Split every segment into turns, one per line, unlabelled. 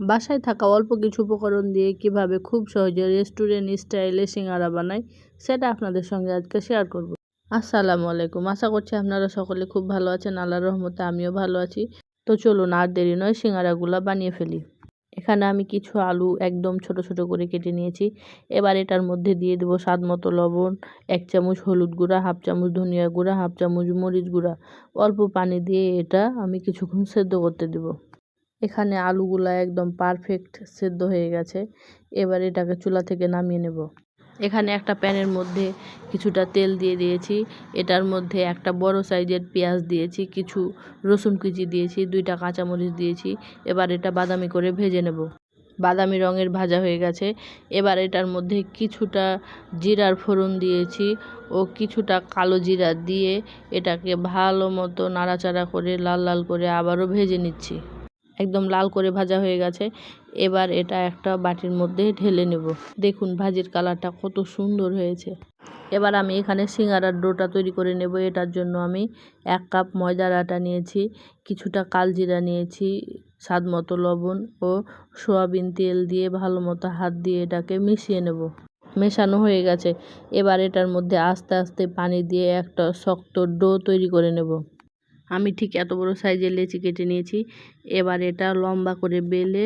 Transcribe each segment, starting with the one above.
বাসায় থাকা অল্প কিছু উপকরণ দিয়ে কিভাবে খুব সহজে রেস্টুরেন্ট স্টাইলে সিঙ্গারা বানাই সেটা আপনাদের সঙ্গে আজকে শেয়ার করব। আসসালামু আলাইকুম, আশা করছি আপনারা সকলে খুব ভালো আছেন। আল্লাহর রহমতে আমিও ভালো আছি। তো চলুন আর দেরি নয়, সিঙ্গারাগুলো বানিয়ে ফেলি। এখানে আমি কিছু আলু একদম ছোট ছোট করে কেটে নিয়েছি। এবার এটার মধ্যে দিয়ে দেবো স্বাদ মতো লবণ, 1 চামচ হলুদ গুঁড়া, 1/2 চামচ ধনিয়া গুঁড়া, 1/2 চামচ মরিচ গুঁড়া। অল্প পানি দিয়ে এটা আমি কিছুক্ষণ সেদ্ধ করতে দেবো। এখানে আলুগুলা একদম পারফেক্ট সেদ্ধ হয়ে গেছে। এবার এটাকে চুলা থেকে নামিয়ে নেব। এখানে একটা প্যানের মধ্যে কিছুটা তেল দিয়ে দিয়েছি। এটার মধ্যে একটা বড় সাইজের পেঁয়াজ দিয়েছি, কিছু রসুন কুচি দিয়েছি, 2টা কাঁচামরিচ দিয়েছি। এবার এটা বাদামি করে ভেজে নেব। বাদামি রঙের ভাজা হয়ে গেছে। এবার এটার মধ্যে কিছুটা জিরার ফোড়ন দিয়েছি ও কিছুটা কালো জিরা দিয়ে এটাকে ভালো মতো নাড়াচাড়া করে লাল লাল করে আবারও ভেজে নিচ্ছি। একদম লাল করে ভাজা হয়ে গেছে। এবার এটা একটা বাটির মধ্যে ঢেলে নেব। দেখুন ভাজির কালারটা কত সুন্দর হয়েছে। এবার আমি এখানে সিঙ্গারার ডোটা তৈরি করে নেব। এটার জন্য আমি 1 কাপ ময়দার আটা নিয়েছি, কিছুটা কালজিরা নিয়েছি, স্বাদ মতো লবণ ও সয়াবিন তেল দিয়ে ভালো মতো হাত দিয়ে এটাকে মিশিয়ে নেব। মেশানো হয়ে গেছে। এবার এটার মধ্যে আস্তে আস্তে পানি দিয়ে একটা শক্ত ডো তৈরি করে নেব। আমি ঠিক এত বড় সাইজের লেচি কেটে নিয়েছি। এবার এটা লম্বা করে বেলে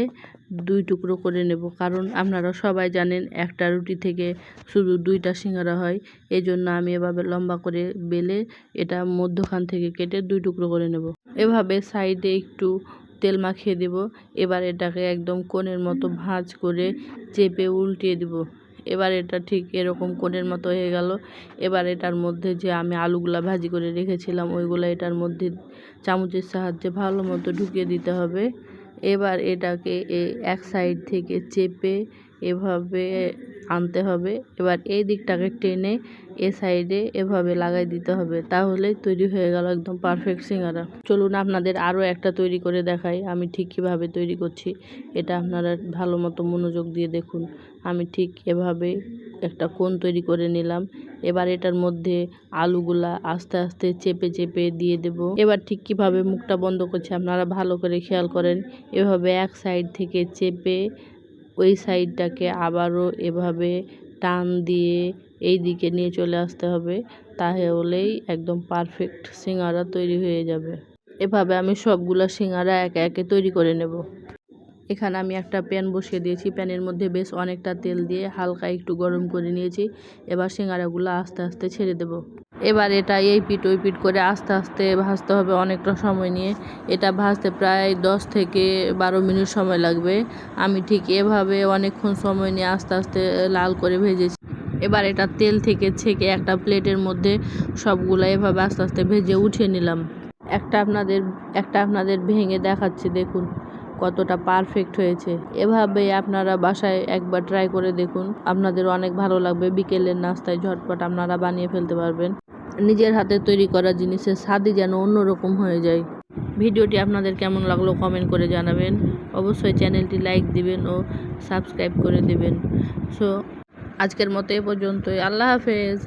2 টুকরো করে নেব, কারণ আপনারা সবাই জানেন একটা রুটি থেকে শুধু 2টা সিঙ্গারা হয়। এই জন্য আমি এভাবে লম্বা করে বেলে এটা মধ্যখান থেকে কেটে 2 টুকরো করে নেব। এভাবে সাইডে একটু তেল মাখিয়ে দেব। এবার এটাকে একদম কোণের মতো ভাঁজ করে চেপে উল্টিয়ে দেব। এবার এটা ঠিক এরকম কোণের মতো হয়ে গেল। এবার এটার মধ্যে যে আমি আলুগুলা ভাজি করে রেখেছিলাম ওইগুলো এটার মধ্যে চামচের সাহায্যে ভালো মতো ঢুকিয়ে দিতে হবে। এবার এটাকে এক সাইড থেকে চেপে এভাবে আনতে হবে। এবার এই দিকটাকে টেনে এ সাইডে এভাবে লাগাই দিতে হবে, তাহলে তৈরি হয়ে গেল একদম পারফেক্ট সিঙ্গারা। চলুন আপনাদের আরও একটা তৈরি করে দেখাই আমি ঠিক কীভাবে তৈরি করছি। এটা আপনারা ভালো মতো মনোযোগ দিয়ে দেখুন। আমি ঠিক এভাবে একটা কোণ তৈরি করে নিলাম। এবার এটার মধ্যে আলুগুলা আস্তে আস্তে চেপে চেপে দিয়ে দেব। এবার ঠিক কিভাবে মুখটা বন্ধ করছে আপনারা ভালো করে খেয়াল করেন। এভাবে এক সাইড থেকে চেপে ওই সাইডটাকে আবারও এভাবে টান দিয়ে এই দিকে নিয়ে চলে আসতে হবে, তাহলেই একদম পারফেক্ট সিঙ্গারা তৈরি হয়ে যাবে। এভাবে আমি সবগুলা সিঙ্গারা একে একে তৈরি করে নেব। এখানে আমি একটা প্যান বসিয়ে দিয়েছি। প্যানের মধ্যে বেশ অনেকটা তেল দিয়ে হালকা একটু গরম করে নিয়েছি। এবার সিঙ্গারাগুলো আস্তে আস্তে ছেড়ে দেব। এবার এটা এই পিঠ ওই পিঠ করে আস্তে আস্তে ভাজতে হবে অনেকটা সময় নিয়ে। এটা ভাজতে প্রায় 10 থেকে 12 মিনিট সময় লাগবে। আমি ঠিক এভাবে অনেকক্ষণ সময় নিয়ে আস্তে আস্তে লাল করে ভেজেছি। এবার এটা তেল থেকে ছেঁকে একটা প্লেটের মধ্যে সবগুলো এভাবে আস্তে আস্তে ভেজে উঠিয়ে নিলাম। একটা আপনাদের ভেঙে দেখাচ্ছি, দেখুন কতটা পারফেক্ট হয়েছে। এভাবে আপনারা বাসায় একবার ট্রাই করে দেখুন, আপনাদের অনেক ভালো লাগবে। বিকেলের নাস্তায় ঝটপট আপনারা বানিয়ে ফেলতে পারবেন। নিজের হাতে তৈরি করা জিনিসের স্বাদই যেন অন্যরকম হয়ে যায়। ভিডিওটি আপনাদের কেমন লাগলো কমেন্ট করে জানাবেন। অবশ্যই চ্যানেলটি লাইক দিবেন ও সাবস্ক্রাইব করে দেবেন। সো আজকের মতো এ পর্যন্তই। আল্লাহ হাফেজ।